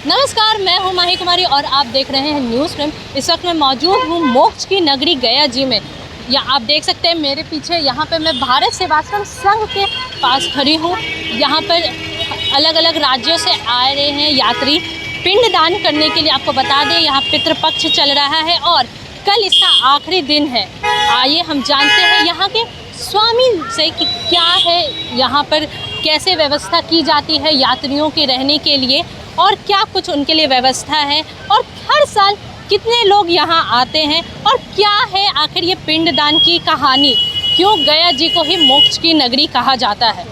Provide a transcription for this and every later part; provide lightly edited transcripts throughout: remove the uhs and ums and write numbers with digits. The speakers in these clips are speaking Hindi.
नमस्कार, मैं हूं माही कुमारी और आप देख रहे हैं न्यूज़ फ्रेम। इस वक्त मैं मौजूद हूं मोक्ष की नगरी गया जी में। या आप देख सकते हैं मेरे पीछे, यहाँ पे मैं भारत सेवाश्रम संघ के पास खड़ी हूँ। यहाँ पर अलग अलग राज्यों से आ रहे हैं यात्री पिंड दान करने के लिए। आपको बता दें यहाँ पितृपक्ष चल रहा है और कल इसका आखिरी दिन है। आइए हम जानते हैं यहाँ के स्वामी से कि क्या है यहाँ पर, कैसे व्यवस्था की जाती है यात्रियों के रहने के लिए और क्या कुछ उनके लिए व्यवस्था है और हर साल कितने लोग यहाँ आते हैं और क्या है आखिर ये पिंडदान की कहानी, क्यों गया जी को ही मोक्ष की नगरी कहा जाता है।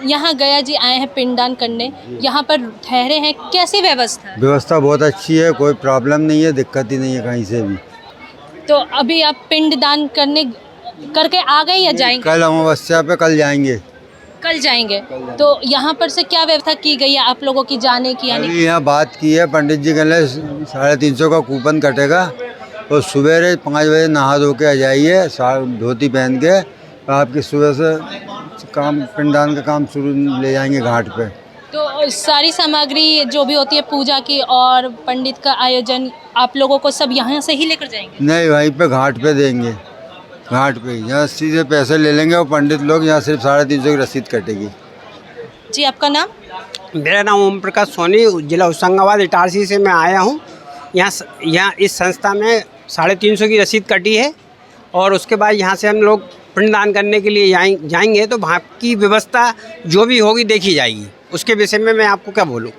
यहाँ गया जी आए हैं पिंडदान करने, यहाँ पर ठहरे हैं, कैसी व्यवस्था है? व्यवस्था बहुत अच्छी है, कोई प्रॉब्लम नहीं है, दिक्कत ही नहीं है कहीं से भी। तो अभी आप पिंडदान करके आ गए या जाएंगे? कल अमावस्या पे कल जाएंगे। कल जाएंगे। तो यहाँ पर से क्या व्यवस्था की गई है आप लोगों की जाने की? यानी यहाँ बात की है पंडित जी, कहले 350 का कूपन कटेगा और सवेरे 5 बजे नहा धो के आ जाइए, धोती पहन के आपकी सुबह से काम पिंडदान का काम शुरू ले जाएंगे घाट पे। तो सारी सामग्री जो भी होती है पूजा की और पंडित का आयोजन आप लोगों को सब यहाँ से ही लेकर जाएंगे? नहीं, वहीं पे घाट पे देंगे। घाट पे यहाँ सीधे पैसे ले लेंगे और पंडित लोग यहाँ सिर्फ 350 की रसीद कटेगी। जी, आपका नाम? मेरा नाम ओम प्रकाश सोनी, जिला होशंगाबाद इटारसी से मैं आया हूँ। यहाँ इस संस्था में 350 की रसीद कटी है और उसके बाद यहाँ से हम लोग पिंडदान करने के लिए जाएंगे। तो वहाँ की व्यवस्था जो भी होगी देखी जाएगी, उसके विषय में मैं आपको क्या बोलूँ।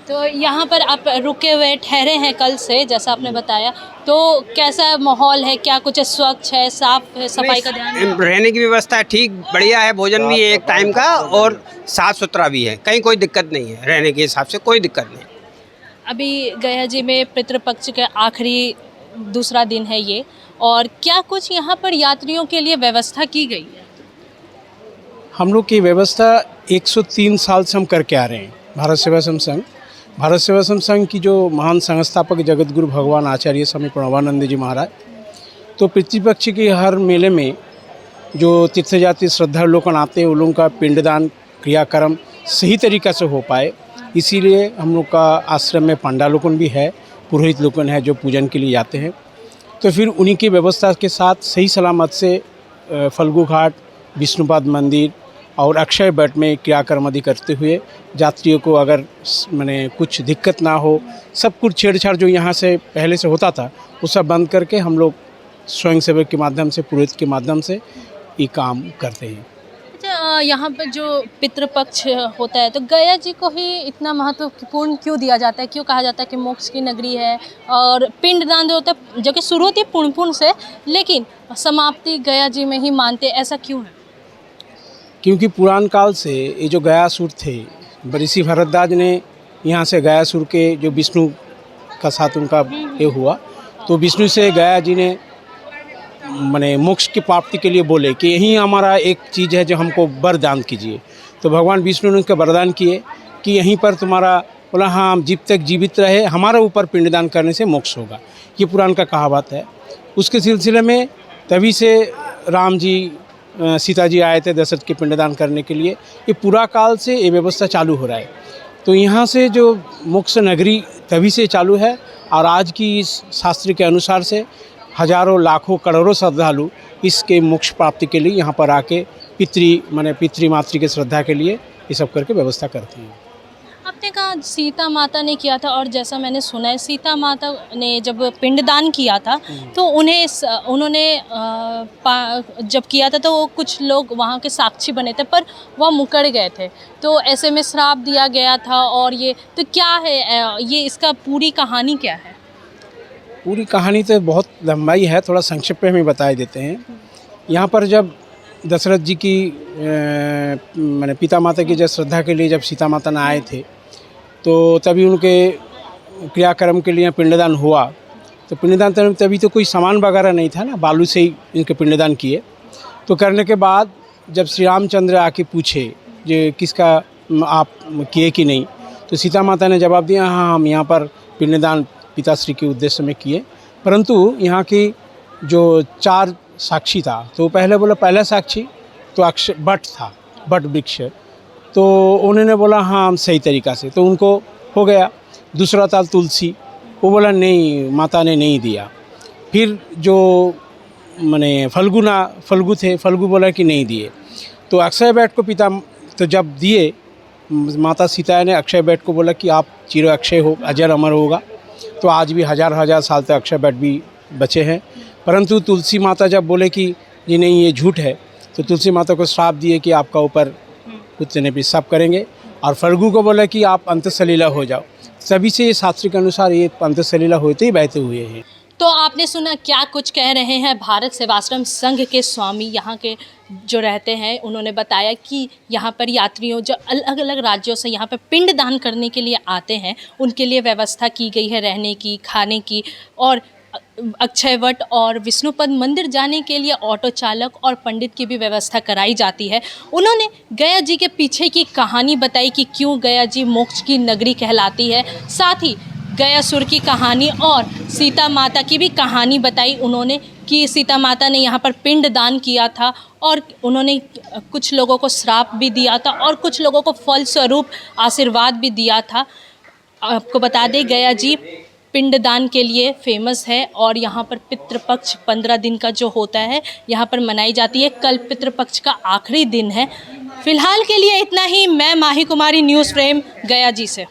तो यहाँ पर आप रुके हुए ठहरे हैं कल से, जैसा आपने बताया, तो कैसा माहौल है? क्या कुछ स्वच्छ है, साफ है, सफाई का ध्यान है? रहने की व्यवस्था ठीक बढ़िया है, भोजन भी है एक टाइम का और साफ़ सुथरा भी है, कहीं कोई दिक्कत नहीं है, रहने के हिसाब से कोई दिक्कत नहीं। अभी गया जी में पितृपक्ष का आखिरी दूसरा दिन है ये, और क्या कुछ यहाँ पर यात्रियों के लिए व्यवस्था की गई है? हम लोग की व्यवस्था 103 साल से हम करके आ रहे हैं। भारत सेवाश्रम संघ, भारत सेवाश्रम संघ की जो महान संस्थापक जगत गुरु भगवान आचार्य स्वामी प्रणवानंद जी महाराज, तो पितृपक्ष के हर मेले में जो तीर्थ जाति श्रद्धालु लोग आते हैं, उन लोगों का पिंडदान क्रियाक्रम सही तरीक़ा से हो पाए, इसीलिए हम लोग का आश्रम में पंडा लोगन भी है, पुरोहित लोगन है जो पूजन के लिए जाते हैं। तो फिर उन्हीं की व्यवस्था के साथ सही सलामत से फल्गु घाट, विष्णुपाद मंदिर और अक्षय वट में क्रियाक्रम आदि करते हुए यात्रियों को अगर माने कुछ दिक्कत ना हो, सब कुछ छेड़छाड़ जो यहाँ से पहले से होता था वो सब बंद करके हम लोग स्वयंसेवक के माध्यम से, पुरोहित के माध्यम से ये काम करते हैं। अच्छा, यहाँ पर जो पितृपक्ष होता है तो गया जी को ही इतना महत्वपूर्ण क्यों दिया जाता है? क्यों कहा जाता है कि मोक्ष की नगरी है? और पिंडदान जो होता है, जो कि शुरू होती है पुण्य से, लेकिन समाप्ति गया जी में ही मानते, ऐसा क्यों है? क्योंकि पुरान काल से ये जो गयासुर थे, ऋषि भरद्वाज ने यहाँ से गयासुर के जो विष्णु का साथ उनका ये हुआ, तो विष्णु से गया जी ने माने मोक्ष की प्राप्ति के लिए बोले कि यही हमारा एक चीज़ है जो हमको वरदान कीजिए। तो भगवान विष्णु ने उसका वरदान किए कि यहीं पर तुम्हारा, बोला हाँ, हम जब तक जीवित रहे हमारा ऊपर पिंडदान करने से मोक्ष होगा। ये पुराण का कहावत है। उसके सिलसिले में तभी से राम जी, सीता जी आए थे दशरथ के पिंडदान करने के लिए। ये पूरा काल से ये व्यवस्था चालू हो रहा है। तो यहाँ से जो मोक्ष नगरी तभी से चालू है और आज की इस शास्त्र के अनुसार से हजारों लाखों करोड़ों श्रद्धालु इसके मोक्ष प्राप्ति के लिए यहाँ पर आके पितृमातृ के श्रद्धा के लिए ये सब करके व्यवस्था करते हैं। आपने कहा सीता माता ने किया था, और जैसा मैंने सुना है सीता माता ने जब पिंडदान किया था तो उन्होंने जब किया था तो वो कुछ लोग वहाँ के साक्षी बने थे, पर वह मुकर गए थे, तो ऐसे में श्राप दिया गया था। और ये तो क्या है, ये इसका पूरी कहानी क्या है? पूरी कहानी तो बहुत लंबाई है, थोड़ा संक्षेप में हमें बता देते हैं। यहाँ पर जब दशरथ जी की माने पिता माता की जब श्रद्धा के लिए जब सीता माता ने आए थे, तो तभी उनके क्रियाक्रम के लिए पिंडदान हुआ। तो पिंडदान तभी तो कोई सामान वगैरह नहीं था ना, बालू से ही इनके पिंडदान किए। तो करने के बाद जब श्री रामचंद्र आके पूछे जो किसका आप किए कि नहीं, तो सीता माता ने जवाब दिया हाँ, हम यहाँ पर पिंडदान पिताश्री के उद्देश्य में किए। परंतु यहाँ की जो 4 साक्षी था, तो पहले बोला पहला साक्षी तो अक्षय बट था, बट वृक्ष, तो उन्होंने बोला हाँ हम सही तरीक़ा से, तो उनको हो गया। दूसरा था तुलसी, वो बोला नहीं, माता ने नहीं दिया। फिर जो मैंने फल्गु थे, फल्गु बोला कि नहीं दिए। तो अक्षय वट को पिता तो जब दिए, माता सीता ने अक्षय वट को बोला कि आप चिर अक्षय हो, अजर अमर होगा। तो आज भी हजार साल तक अक्षय वट भी बचे हैं। परंतु तुलसी माता जब बोले कि ये नहीं, ये झूठ है, तो तुलसी माता को श्राप दिए कि आपका ऊपर कुत्ते ने पेशाब करेंगे। और फल्गु को बोला कि आप अंतसलीला हो जाओ। सभी से शास्त्र के अनुसार ये अंतसलीला होते ही बहते हुए हैं। तो आपने सुना क्या कुछ कह रहे हैं भारत सेवाश्रम संघ के स्वामी यहाँ के जो रहते हैं। उन्होंने बताया कि यहाँ पर यात्रियों जो अलग अलग राज्यों से यहाँ पर पिंड दान करने के लिए आते हैं, उनके लिए व्यवस्था की गई है रहने की, खाने की, और अक्षय वट और विष्णुपद मंदिर जाने के लिए ऑटो चालक और पंडित की भी व्यवस्था कराई जाती है। उन्होंने गया जी के पीछे की कहानी बताई कि क्यों गया जी मोक्ष की नगरी कहलाती है। साथ ही गयासुर की कहानी और सीता माता की भी कहानी बताई उन्होंने कि सीता माता ने यहाँ पर पिंड दान किया था और उन्होंने कुछ लोगों को श्राप भी दिया था और कुछ लोगों को फल स्वरूप आशीर्वाद भी दिया था। आपको बता दें गया जी पिंडदान के लिए फेमस है और यहाँ पर पितृपक्ष 15 दिन का जो होता है यहाँ पर मनाई जाती है। कल पितृपक्ष का आखिरी दिन है। फिलहाल के लिए इतना ही। मैं माही कुमारी, न्यूज़ फ्रेम, गया जी से।